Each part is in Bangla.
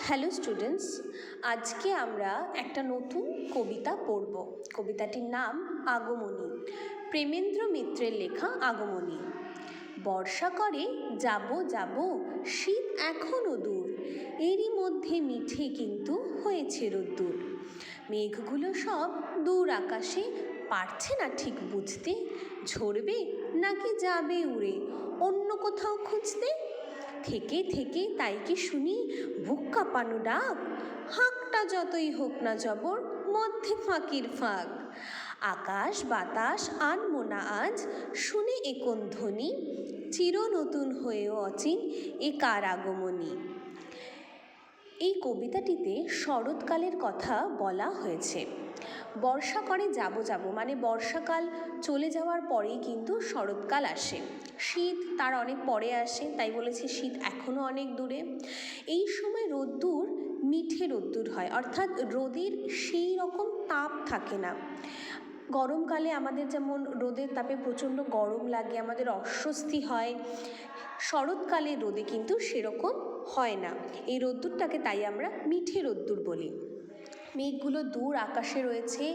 হ্যালো স্টুডেন্টস, আজকে আমরা একটা নতুন কবিতা পড়ব। কবিতাটির নাম আগমনী, প্রেমেন্দ্র মিত্রের লেখা আগমনী। বর্ষা করে যাব যাব, শীত এখনও দূর, এরই মধ্যে মিঠে কিন্তু হয়েছে রোদ্দুর। মেঘগুলো সব দূর আকাশে, পারছে না ঠিক বুঝতে, ঝরবে নাকি যাবে উড়ে অন্য কোথাও খুঁজতে। থেকে থেকে তাই কি শুনি বুক কাঁপানো ডাক, হাঁকটা যতই হোক না জবর, মধ্যে ফাঁকির ফাঁক। আকাশ বাতাস আনমো না আজ, শুনে এ কোন ধ্বনি, চির নতুন হয়েও অচিন এ কার আগমনী। এই কবিতাটিতে শরৎকালের কথা বলা হয়েছে। বর্ষা করে যাব যাব মানে বর্ষাকাল চলে যাওয়ার পরেই কিন্তু শরৎকাল আসে। শীত তার অনেক পরে আসে, তাই বলেছে শীত এখনও অনেক দূরে। এই সময় রোদ্দুর মিঠে রোদ্দুর হয়, অর্থাৎ রোদের সেই রকম তাপ থাকে না। গরমকালে আমাদের যেমন রোদের তাপে প্রচণ্ড গরম লাগে, আমাদের অস্বস্তি হয়, শরৎকালে রোদে কিন্তু সেরকম হয় না। এই রোদ্দুরটাকে তাই আমরা মিঠে রোদ্দুর বলি। মেঘগুলো দূর আকাশে রয়েছে,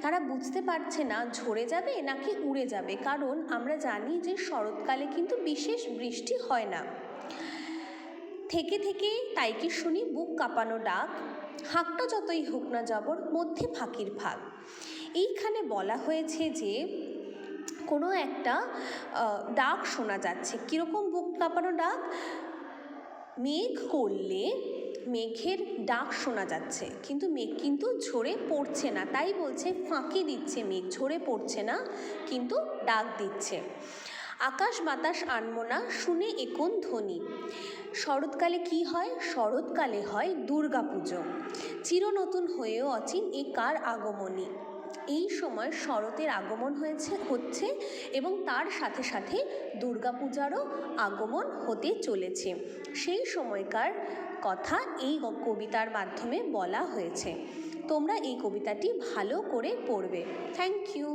তারা বুঝতে পারছে না ঝরে যাবে নাকি উড়ে যাবে, কারণ আমরা জানি যে শরৎকালে কিন্তু বিশেষ বৃষ্টি হয় না। থেকে থেকে তাই কি শুনি বুক কাঁপানো ডাক, হাঁকটা যতই হোক না জবর, মধ্যে ফাঁকির ফাঁক। এইখানে বলা হয়েছে যে কোনো একটা ডাক শোনা যাচ্ছে। কীরকম বুক কাঁপানো ডাক? মেঘ করলে মেঘের ডাক শোনা যাচ্ছে, কিন্তু মেঘ কিন্তু ঝরে পড়ছে না, তাই বলছে ফাঁকি দিচ্ছে মেঘ, ঝরে পড়ছে না কিন্তু ডাক দিচ্ছে। আকাশ বাতাস আনমো না, শুনে এ কোন ধ্বনি। শরৎকালে কি হয়? শরৎকালে হয় দুর্গা পুজো। চির নতুন হয়েও অচিন এ কার আগমনী। এই সময় শরতের আগমন হচ্ছে এবং তার সাথে সাথে দুর্গাপূজারও আগমন হতে চলেছে। সেই সময়কার কথা এই কবিতার মাধ্যমে বলা হয়েছে। তোমরা এই কবিতাটি ভালো করে পড়বে। Thank you.